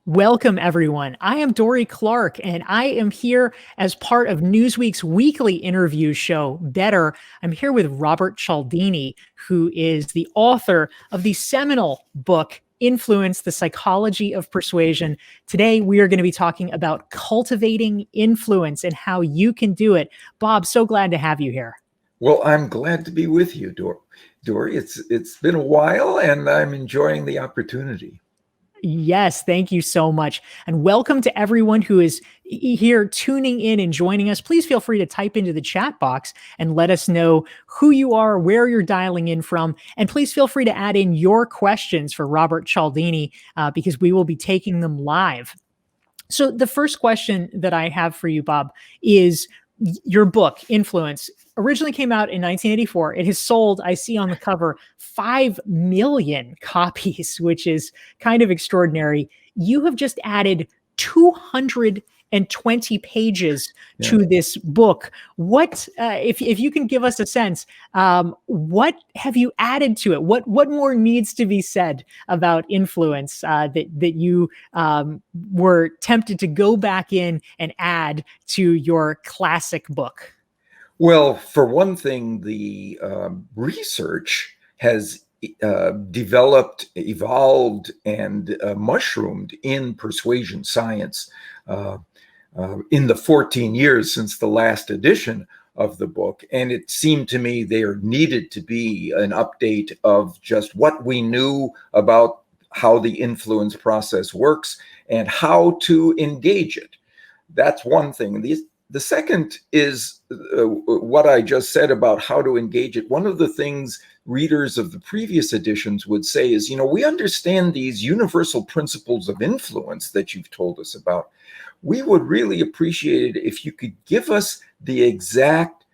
Welcome, everyone. I am Dorie Clark, and I am here as part of Newsweek's weekly interview show, Better. I'm here with Robert Cialdini, who is the author of the seminal book, Influence, the Psychology of Persuasion. Today, we are going to be talking about cultivating influence and how you can do it. Bob, so glad to have you here. Well, I'm glad to be with you, Dorie. It's been a while, and I'm enjoying the opportunity. Yes, thank you so much. And welcome to everyone who is here tuning in and joining us. Please feel free to type into the chat box and let us know who you are, where you're dialing in from. And please feel free to add in your questions for Robert Cialdini because we will be taking them live. So the first question that I have for you, Bob, is your book, Influence, originally came out in 1984. It has sold, I see on the cover, 5 million copies, which is kind of extraordinary. You have just added 220 pages to this book. What, if you can give us a sense, what have you added to it? What more needs to be said about influence that you were tempted to go back in and add to your classic book? Well, for one thing, the research has developed, evolved, and mushroomed in persuasion science in the 14 years since the last edition of the book. And it seemed to me there needed to be an update of just what we knew about how the influence process works and how to engage it. That's one thing. The second is what I just said about how to engage it. One of the things readers of the previous editions would say is, we understand these universal principles of influence that you've told us about. We would really appreciate it if you could give us the exact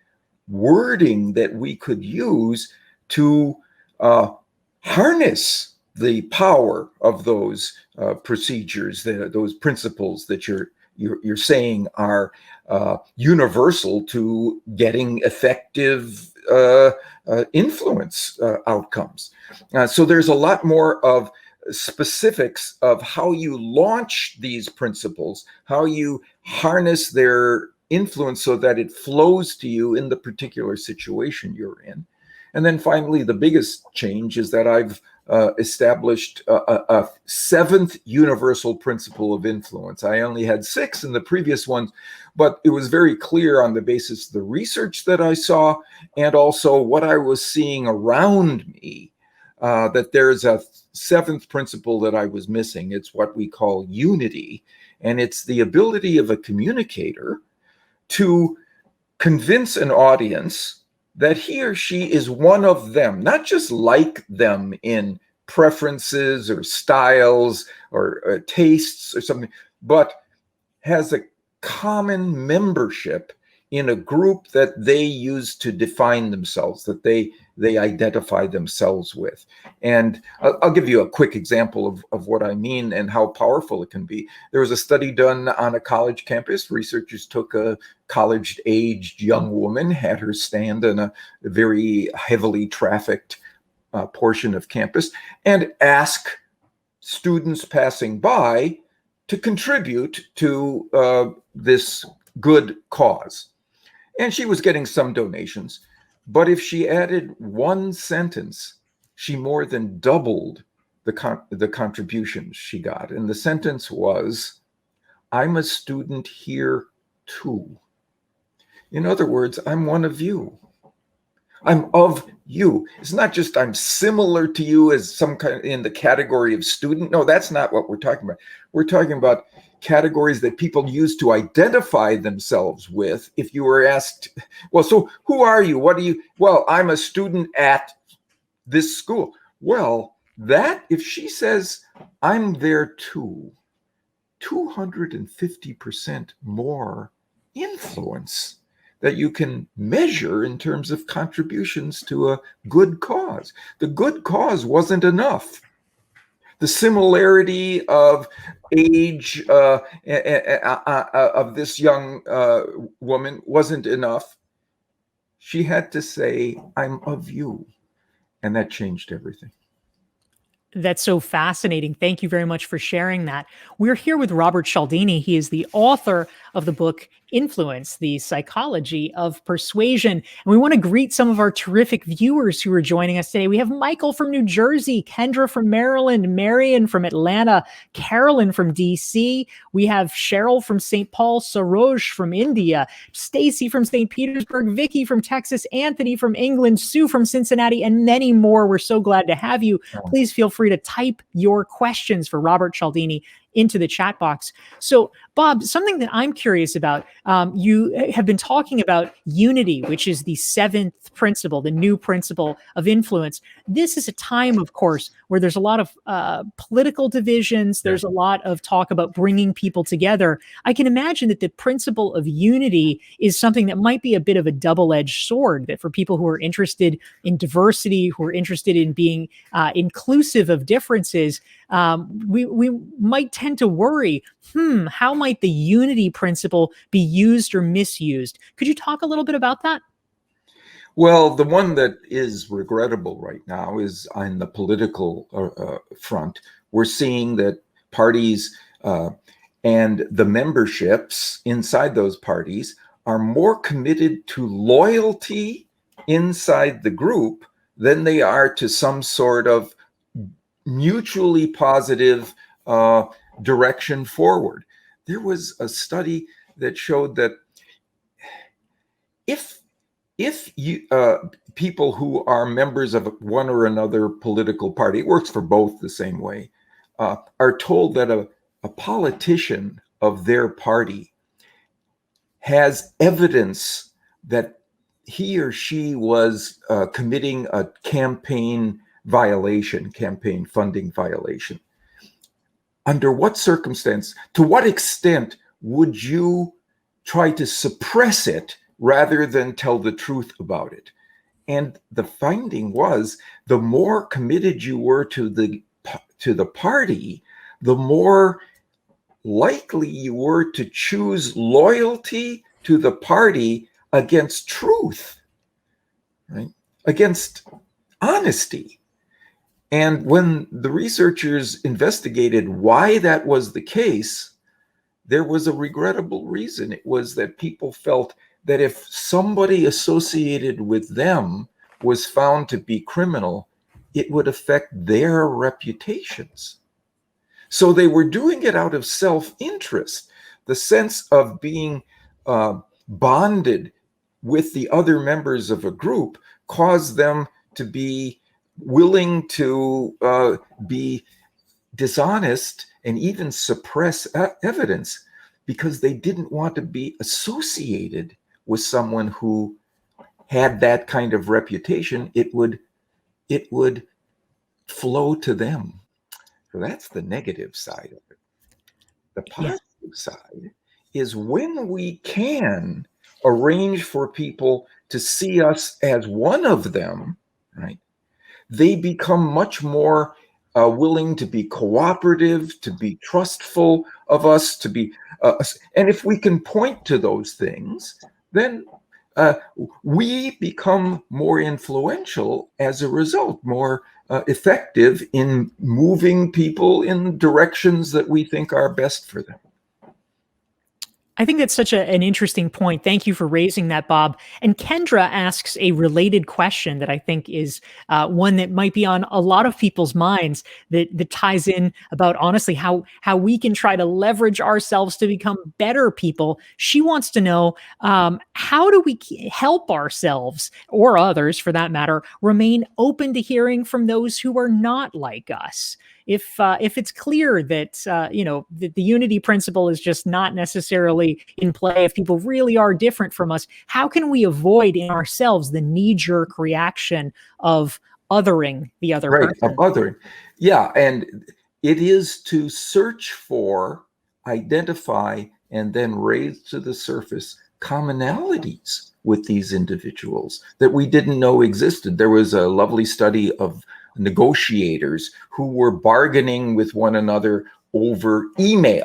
wording that we could use to harness the power of those procedures, those principles that you're saying are universal to getting effective influence outcomes. So there's a lot more of specifics of how you launch these principles, how you harness their influence so that it flows to you in the particular situation you're in. And then finally, the biggest change is that I've established a seventh universal principle of influence. I only had 6 in the previous ones, but it was very clear on the basis of the research that I saw and also what I was seeing around me that there's a 7th principle that I was missing. It's what we call unity, and it's the ability of a communicator to convince an audience that he or she is one of them, not just like them in preferences or styles or tastes or something, but has a common membership in a group that they use to define themselves, that they identify themselves with. And I'll give you a quick example of what I mean and how powerful it can be. There was a study done on a college campus. Researchers took a college-aged young woman, had her stand in a very heavily trafficked portion of campus, and ask students passing by to contribute to this good cause. And she was getting some donations. But if she added one sentence, she more than doubled the contributions she got. And the sentence was, "I'm a student here too." In other words, I'm one of you. I'm of you. It's not just I'm similar to you as some kind in the category of student. No, that's not what we're talking about. We're talking about categories that people use to identify themselves with. If you were asked, well, so who are you? What do you? Well, I'm a student at this school. Well, that if she says I'm there too, 250% more influence that you can measure in terms of contributions to a good cause. The good cause wasn't enough. The similarity of age of this young woman wasn't enough. She had to say, "I'm of you." And that changed everything. That's so fascinating. Thank you very much for sharing that. We're here with Robert Cialdini. He is the author of the book Influence, the Psychology of Persuasion. And we want to greet some of our terrific viewers who are joining us today. We have Michael from New Jersey, Kendra from Maryland, Marion from Atlanta, Carolyn from DC. We have Cheryl from St. Paul, Saroj from India, Stacy from St. Petersburg, Vicky from Texas, Anthony from England, Sue from Cincinnati, and many more. We're so glad to have you. Please feel free to type your questions for Robert Cialdini into the chat box. So, Bob, something that I'm curious about, you have been talking about unity, which is the seventh principle, the new principle of influence. This is a time, of course, where there's a lot of political divisions. There's a lot of talk about bringing people together. I can imagine that the principle of unity is something that might be a bit of a double-edged sword, that for people who are interested in diversity, who are interested in being inclusive of differences, we might tend to worry, how might the unity principle be used or misused? Could you talk a little bit about that? Well, the one that is regrettable right now is on the political front. We're seeing that parties and the memberships inside those parties are more committed to loyalty inside the group than they are to some sort of mutually positive direction forward. There was a study that showed that if you people who are members of one or another political party, it works for both the same way, are told that a politician of their party has evidence that he or she was committing a campaign violation, campaign funding violation, under what circumstance, to what extent would you try to suppress it rather than tell the truth about it? And the finding was, the more committed you were to the party, the more likely you were to choose loyalty to the party against truth, right? Against honesty. And when the researchers investigated why that was the case, there was a regrettable reason. It was that people felt that if somebody associated with them was found to be criminal, it would affect their reputations. So they were doing it out of self-interest. The sense of being bonded with the other members of a group caused them to be willing to be dishonest and even suppress evidence, because they didn't want to be associated with someone who had that kind of reputation. It would flow to them. So that's the negative side of it. The positive side is when we can arrange for people to see us as one of them, right? They become much more willing to be cooperative, to be trustful of us, to be, and if we can point to those things, then we become more influential as a result, more effective in moving people in directions that we think are best for them. I think that's such an interesting point. Thank you for raising that, Bob. And Kendra asks a related question that I think is one that might be on a lot of people's minds, that ties in about, honestly, how we can try to leverage ourselves to become better people. She wants to know, how do we help ourselves, or others for that matter, remain open to hearing from those who are not like us? If it's clear that that the unity principle is just not necessarily in play, if people really are different from us, how can we avoid in ourselves the knee-jerk reaction of othering the other person? Of othering. Yeah, and it is to search for, identify, and then raise to the surface commonalities with these individuals that we didn't know existed. There was a lovely study of negotiators who were bargaining with one another over email.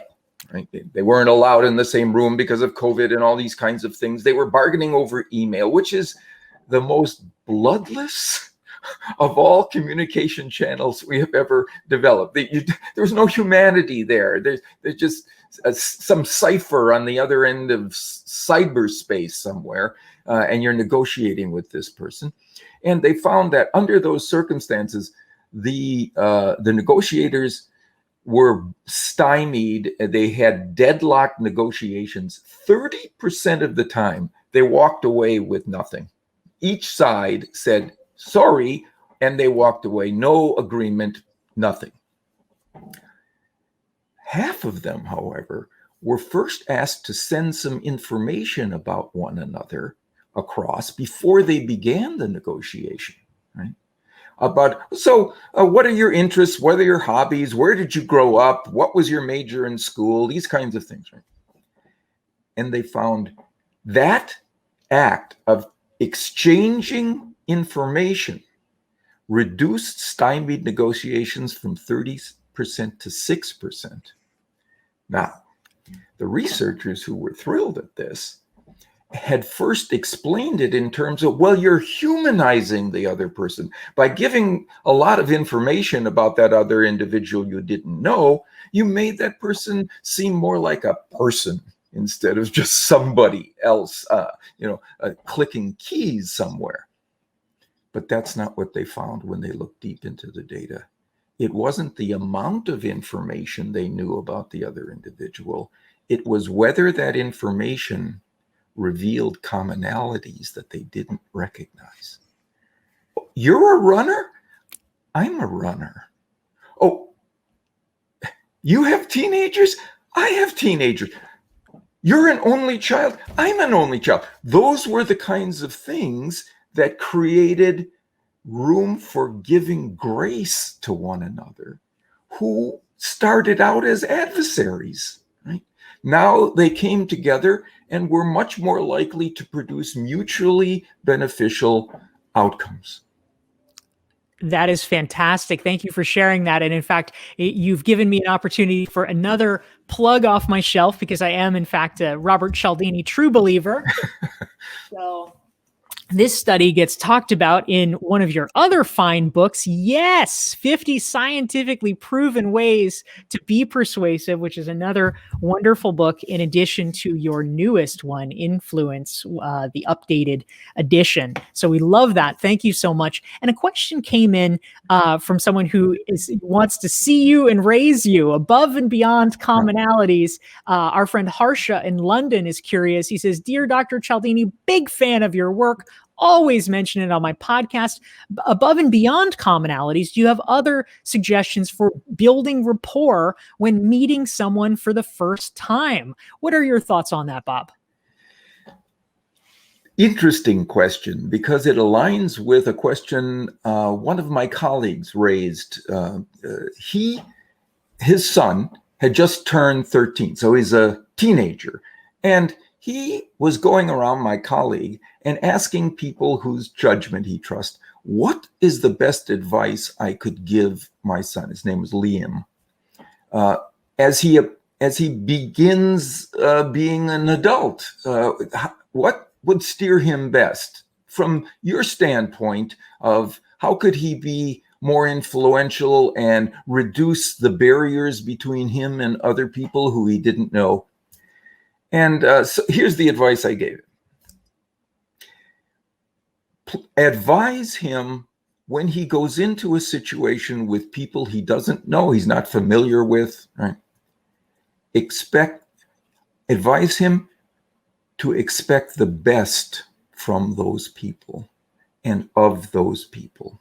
Right? They weren't allowed in the same room because of COVID and all these kinds of things. They were bargaining over email, which is the most bloodless, of all communication channels we have ever developed. There's no humanity there. There's just some cipher on the other end of cyberspace somewhere, and you're negotiating with this person. And they found that under those circumstances, the negotiators were stymied. They had deadlocked negotiations 30% of the time. They walked away with nothing. Each side said sorry, and they walked away. No agreement, nothing. Half of them, however, were first asked to send some information about one another across before they began the negotiation, right? What are your interests? What are your hobbies? Where did you grow up? What was your major in school? These kinds of things, right? And they found that act of exchanging information reduced stymied negotiations from 30% to 6%. Now, the researchers who were thrilled at this had first explained it in terms of, well, you're humanizing the other person. By giving a lot of information about that other individual you didn't know, you made that person seem more like a person instead of just somebody else, clicking keys somewhere. But that's not what they found when they looked deep into the data. It wasn't the amount of information they knew about the other individual. It was whether that information revealed commonalities that they didn't recognize. You're a runner? I'm a runner. Oh, you have teenagers? I have teenagers. You're an only child? I'm an only child. Those were the kinds of things that created room for giving grace to one another who started out as adversaries, right? Now they came together and were much more likely to produce mutually beneficial outcomes. That is fantastic. Thank you for sharing that. And in fact, you've given me an opportunity for another plug off my shelf, because I am, in fact, a Robert Cialdini true believer. So this study gets talked about in one of your other fine books. Yes, 50 scientifically proven ways to be persuasive, which is another wonderful book in addition to your newest one, Influence, the updated edition. So we love that. Thank you so much. And a question came in from someone who wants to see you and raise you above and beyond commonalities. Our friend Harsha in London is curious. He says, "Dear Dr. Cialdini, big fan of your work. Always mention it on my podcast. Above and beyond commonalities, do you have other suggestions for building rapport when meeting someone for the first time?" What are your thoughts on that, Bob? Interesting question, because it aligns with a question one of my colleagues raised. His son had just turned 13, so he's a teenager. And he was going around, my colleague, and asking people whose judgment he trusts, what is the best advice I could give my son? His name was Liam. As he begins being an adult, what would steer him best from your standpoint of how could he be more influential and reduce the barriers between him and other people who he didn't know? And so here's the advice I gave him. Advise him when he goes into a situation with people he doesn't know, he's not familiar with, right? Advise him to expect the best from those people and of those people,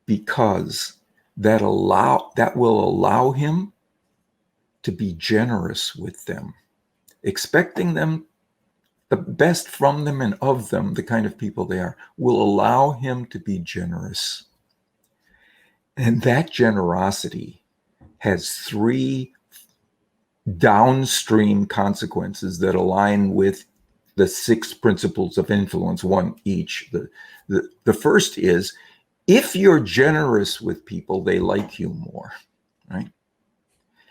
because that will allow him to be generous with them. Expecting them, the best from them and of them, the kind of people they are, will allow him to be generous. And that generosity has 3 downstream consequences that align with the 6 principles of influence, 1 each. The first is, if you're generous with people, they like you more, right?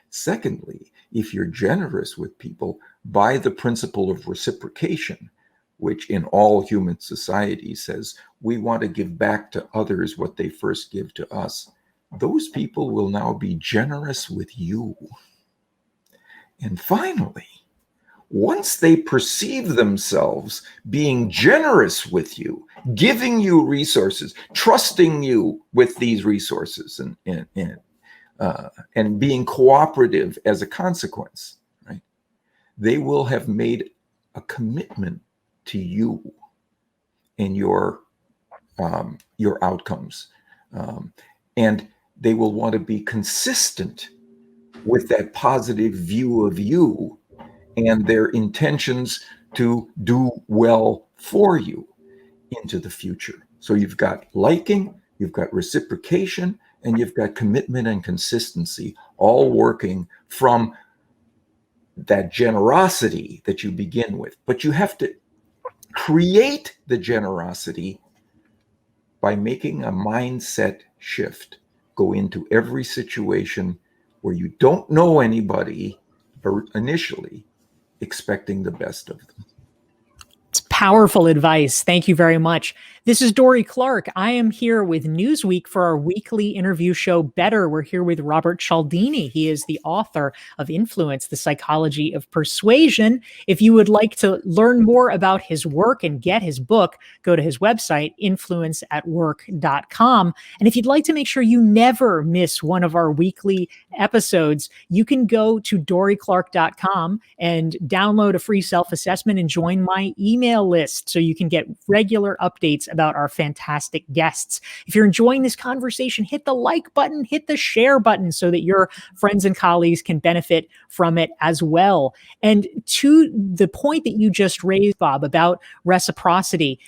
Secondly, if you're generous with people, by the principle of reciprocation, which in all human society says we want to give back to others what they first give to us, those people will now be generous with you. And finally, once they perceive themselves being generous with you, giving you resources, trusting you with these resources, and being cooperative as a consequence, right? They will have made a commitment to you and your outcomes, and they will want to be consistent with that positive view of you and their intentions to do well for you into the future. So you've got liking, you've got reciprocation, and you've got commitment and consistency, all working from that generosity that you begin with. But you have to create the generosity by making a mindset shift. Go into every situation where you don't know anybody initially, expecting the best of them. It's powerful advice. Thank you very much. This is Dorie Clark. I am here with Newsweek for our weekly interview show, Better. We're here with Robert Cialdini. He is the author of Influence, The Psychology of Persuasion. If you would like to learn more about his work and get his book, go to his website, influenceatwork.com. And if you'd like to make sure you never miss one of our weekly episodes, you can go to dorieclark.com and download a free self-assessment and join my email list so you can get regular updates about our fantastic guests. If you're enjoying this conversation, hit the like button, hit the share button so that your friends and colleagues can benefit from it as well. And to the point that you just raised, Bob, about reciprocity,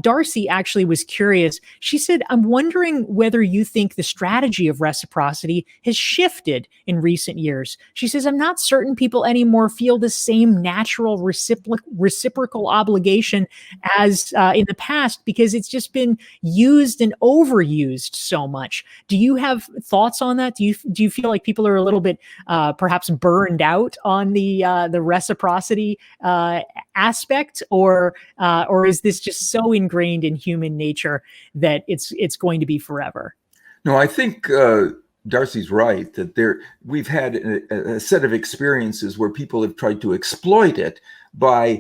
Darcy actually was curious. She said, I'm wondering whether you think the strategy of reciprocity has shifted in recent years. She says, I'm not certain people anymore feel the same natural reciprocal obligation as in the past because it's just been used and overused so much. Do you have thoughts on that? Do you feel like people are a little bit perhaps burned out on the reciprocity aspect, or is this just so ingrained in human nature that it's going to be forever? No, I think Darcy's right that we've had a set of experiences where people have tried to exploit it by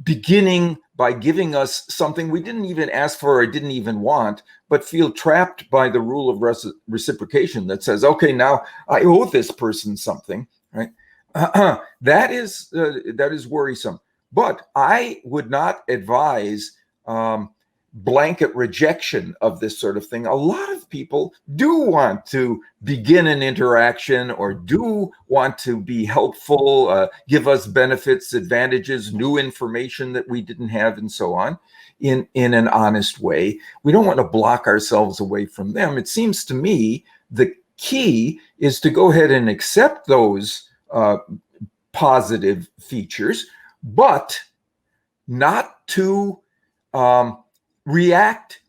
beginning by giving us something we didn't even ask for or didn't even want, but feel trapped by the rule of reciprocation that says, okay, now I owe this person something, right? That is worrisome. But I would not advise blanket rejection of this sort of thing. A lot of people do want to begin an interaction or do want to be helpful, give us benefits, advantages, new information that we didn't have, and so on, in an honest way. We don't want to block ourselves away from them. It seems to me the key is to go ahead and accept those positive features, but not to react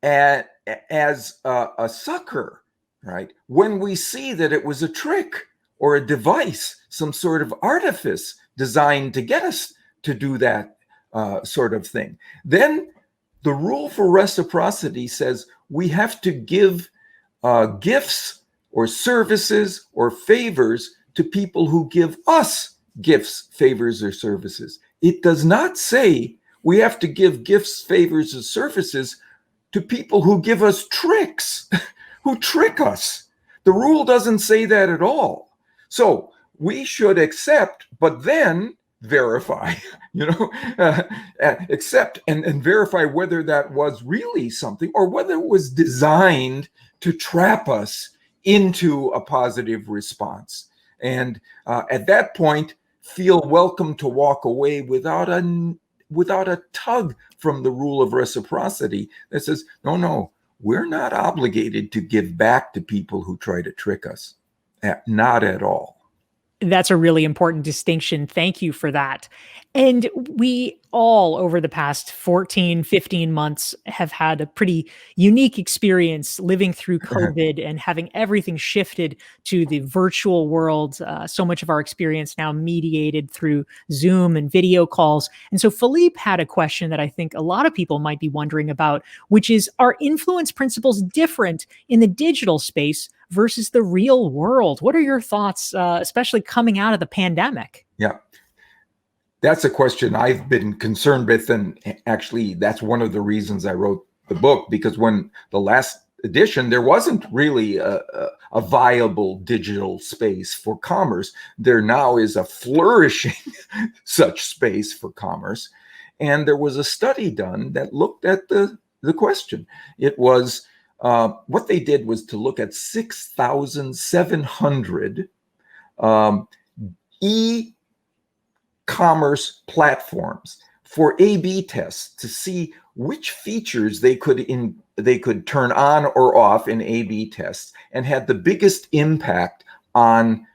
as a sucker, right? When we see that it was a trick or a device, some sort of artifice designed to get us to do that sort of thing, then the rule for reciprocity says we have to give gifts or services or favors to people who give us gifts, favors, or services. It does not say we have to give gifts, favors, and services to people who give us tricks, who trick us. The rule doesn't say that at all. So we should accept, but then verify, accept and verify whether that was really something or whether it was designed to trap us into a positive response. And at that point, feel welcome to walk away without a tug from the rule of reciprocity that says, no, we're not obligated to give back to people who try to trick us. Not at all. That's a really important distinction. Thank you for that. And we all, over the past 14, 15 months, have had a pretty unique experience living through COVID and having everything shifted to the virtual world. So much of our experience now mediated through Zoom and video calls. And so Philippe had a question that I think a lot of people might be wondering about, which is, are influence principles different in the digital space versus the real world? What are your thoughts, especially coming out of the pandemic? Yeah, that's a question I've been concerned with. And actually, that's one of the reasons I wrote the book, because when the last edition, there wasn't really a viable digital space for commerce. There now is a flourishing such space for commerce. And there was a study done that looked at the question. It was, what they did was to look at 6,700 e-commerce platforms for A/B tests to see which features they could turn on or off in A/B tests and had the biggest impact on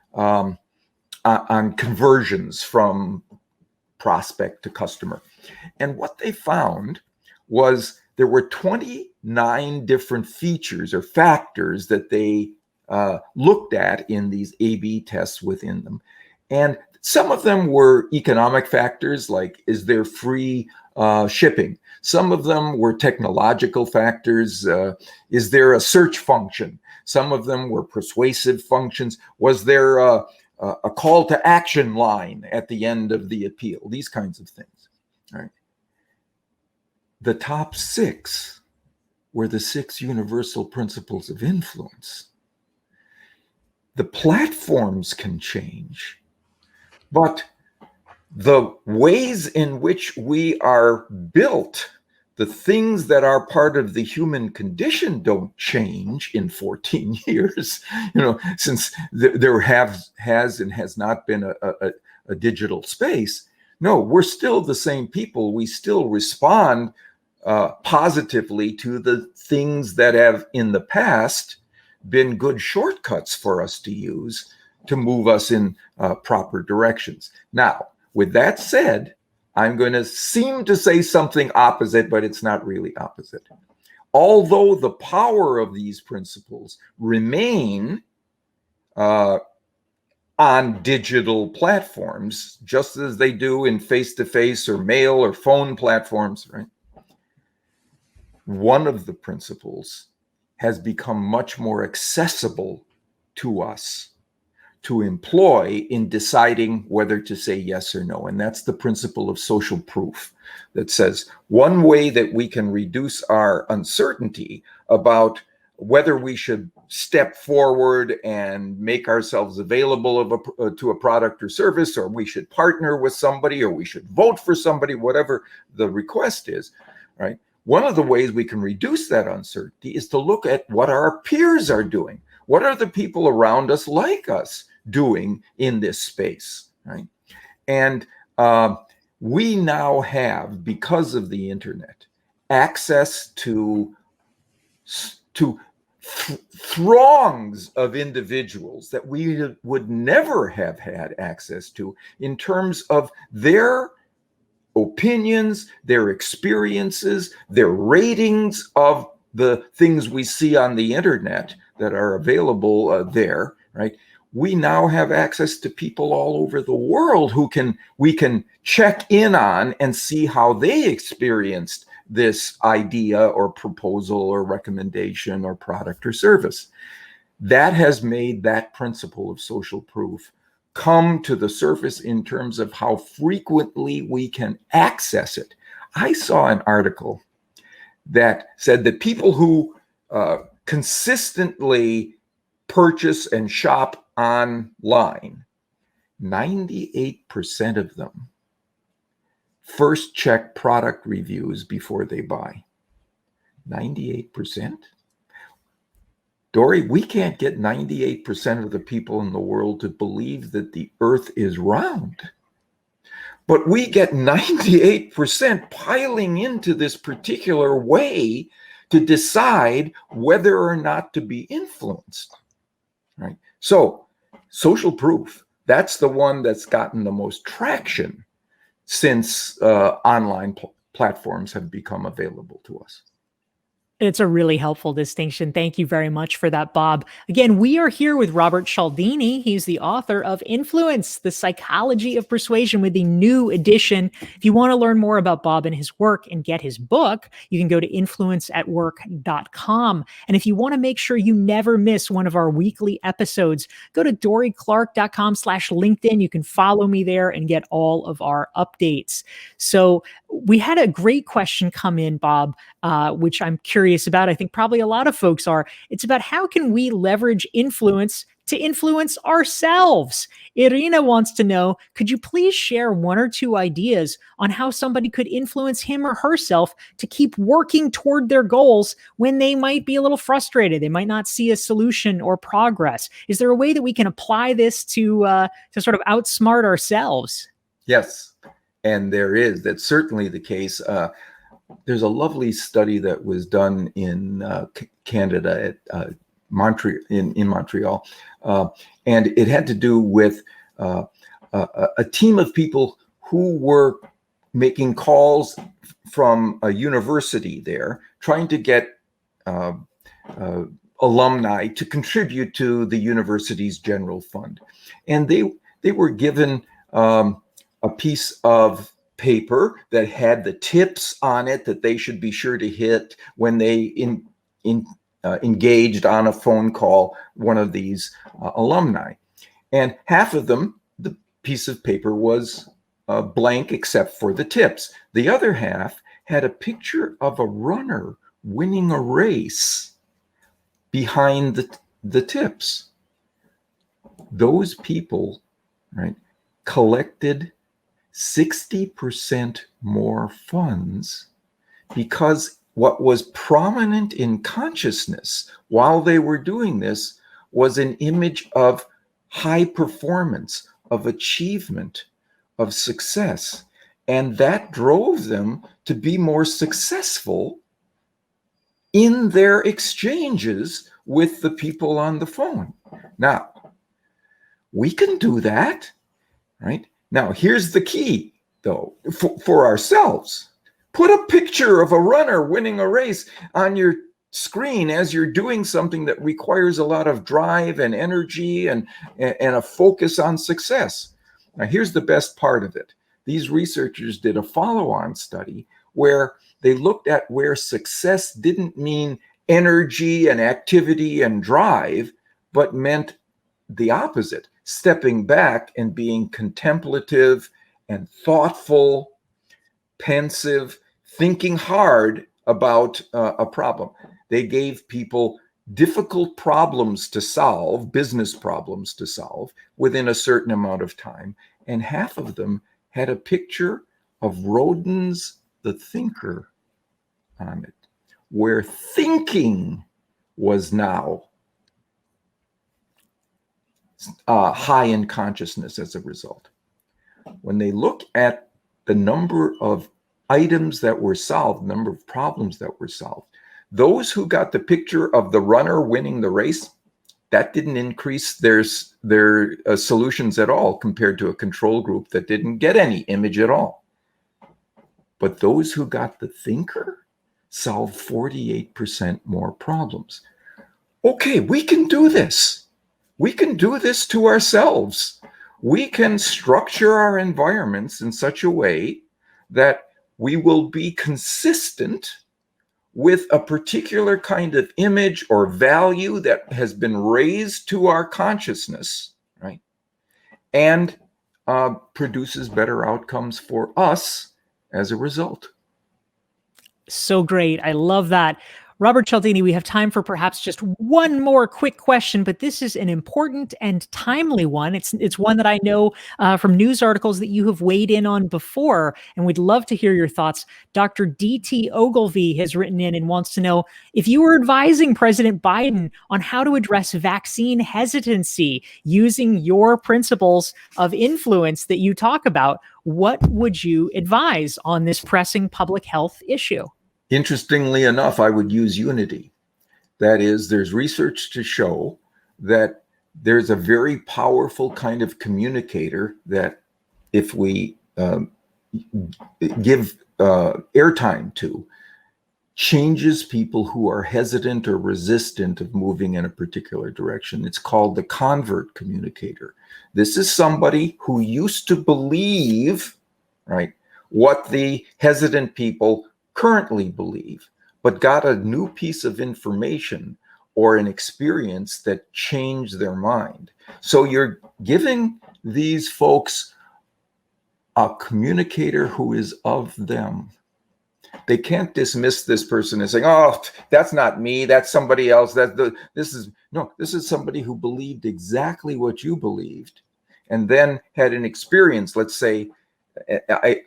conversions from prospect to customer. And what they found was there were 29 different features or factors that they looked at in these A/B tests within them. And some of them were economic factors, like, is there free shipping? Some of them were technological factors. Is there a search function? Some of them were persuasive functions. Was there a call to action line at the end of the appeal? These kinds of things. All right. The top 6 were the 6 universal principles of influence. The platforms can change, but the ways in which we are built, the things that are part of the human condition, don't change in 14 years, since there has and has not been a digital space. No, we're still the same people. We still respond positively to the things that have in the past been good shortcuts for us to use to move us in proper directions. Now, with that said, I'm going to seem to say something opposite, but it's not really opposite. Although the power of these principles remain on digital platforms, just as they do in face-to-face or mail or phone platforms, right? One of the principles has become much more accessible to us to employ in deciding whether to say yes or no. And that's the principle of social proof, that says one way that we can reduce our uncertainty about whether we should step forward and make ourselves available to a product or service, or we should partner with somebody, or we should vote for somebody, whatever the request is, right? One of the ways we can reduce that uncertainty is to look at what our peers are doing. What are the people around us like us doing in this space, right? And we now have, because of the internet, access to throngs of individuals that we would never have had access to in terms of their opinions, their experiences, their ratings of the things we see on the internet that are available there, right? We now have access to people all over the world who we can check in on and see how they experienced this idea or proposal or recommendation or product or service. That has made that principle of social proof come to the surface in terms of how frequently we can access it. I saw an article that said that people who consistently purchase and shop online, 98% of them first check product reviews before they buy. 98%? Dorie, we can't get 98% of the people in the world to believe that the earth is round. But we get 98% piling into this particular way to decide whether or not to be influenced, right? So social proof That's the one that's gotten the most traction since online platforms have become available to us. It's a really helpful distinction. Thank you very much for that, Bob. Again, we are here with Robert Cialdini. He's the author of Influence, The Psychology of Persuasion, with the new edition. If you want to learn more about Bob and his work and get his book, you can go to influenceatwork.com. And if you want to make sure you never miss one of our weekly episodes, go to dorieclark.com/LinkedIn. You can follow me there and get all of our updates. So we had a great question come in, Bob, which I'm curious about. I think probably a lot of folks are. It's about how can we leverage influence to influence ourselves? Irina wants to know, could you please share one or two ideas on how somebody could influence him or herself to keep working toward their goals when they might be a little frustrated? They might not see a solution or progress. Is there a way that we can apply this to sort of outsmart ourselves? Yes, and there is. That's certainly the case. There's a lovely study that was done in Canada at in Montreal, and it had to do with a team of people who were making calls from a university there, trying to get alumni to contribute to the university's general fund, and they were given a piece of paper that had the tips on it that they should be sure to hit when they engaged on a phone call one of these alumni. And half of them, the piece of paper was blank except for the tips. The other half had a picture of a runner winning a race behind the tips. Those people, right, collected 60% more funds because what was prominent in consciousness while they were doing this was an image of high performance, of achievement, of success. And that drove them to be more successful in their exchanges with the people on the phone. Now, we can do that, right? Now, here's the key, though, for ourselves. Put a picture of a runner winning a race on your screen as you're doing something that requires a lot of drive and energy and a focus on success. Now, here's the best part of it. These researchers did a follow-on study where they looked at where success didn't mean energy and activity and drive, but meant the opposite. Stepping back and being contemplative and thoughtful, pensive, thinking hard about a problem. They gave people difficult problems to solve, business problems to solve within a certain amount of time. And half of them had a picture of Rodin's The Thinker on it, where thinking was now high in consciousness as a result. When they look at the number of items that were solved, number of problems that were solved, those who got the picture of the runner winning the race, that didn't increase their solutions at all compared to a control group that didn't get any image at all. But those who got the thinker solved 48% more problems. Okay, we can do this. We can do this to ourselves. We can structure our environments in such a way that we will be consistent with a particular kind of image or value that has been raised to our consciousness, right? And produces better outcomes for us as a result. So great. I love that. Robert Cialdini, we have time for perhaps just one more quick question, but this is an important and timely one. It's one that I know from news articles that you have weighed in on before, and we'd love to hear your thoughts. Dr. D.T. Ogilvy has written in and wants to know, if you were advising President Biden on how to address vaccine hesitancy using your principles of influence that you talk about, what would you advise on this pressing public health issue? Interestingly enough, I would use unity. That is, there's research to show that there's a very powerful kind of communicator that if we give airtime to, changes people who are hesitant or resistant of moving in a particular direction. It's called the convert communicator. This is somebody who used to believe, right, what the hesitant people currently believe, but got a new piece of information or an experience that changed their mind. So you're giving these folks a communicator who is of them. They can't dismiss this person as saying, "Oh, that's not me. That's somebody else. This is somebody who believed exactly what you believed, and then had an experience." Let's say, my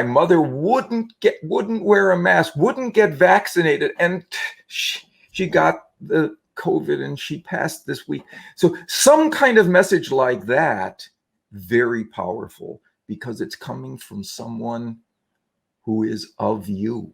mother wouldn't wear a mask, wouldn't get vaccinated, and she got the COVID and she passed this week. So some kind of message like that, very powerful, because it's coming from someone who is of you.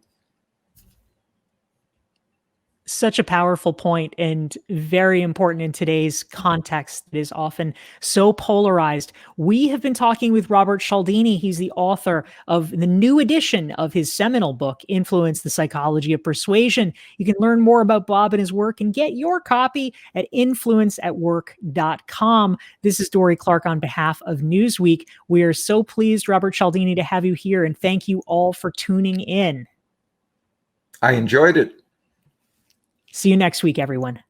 Such a powerful point, and very important in today's context that is often so polarized. We have been talking with Robert Cialdini. He's the author of the new edition of his seminal book, Influence, the Psychology of Persuasion. You can learn more about Bob and his work and get your copy at influenceatwork.com. This is Dorie Clark on behalf of Newsweek. We are so pleased, Robert Cialdini, to have you here, and thank you all for tuning in. I enjoyed it. See you next week, everyone.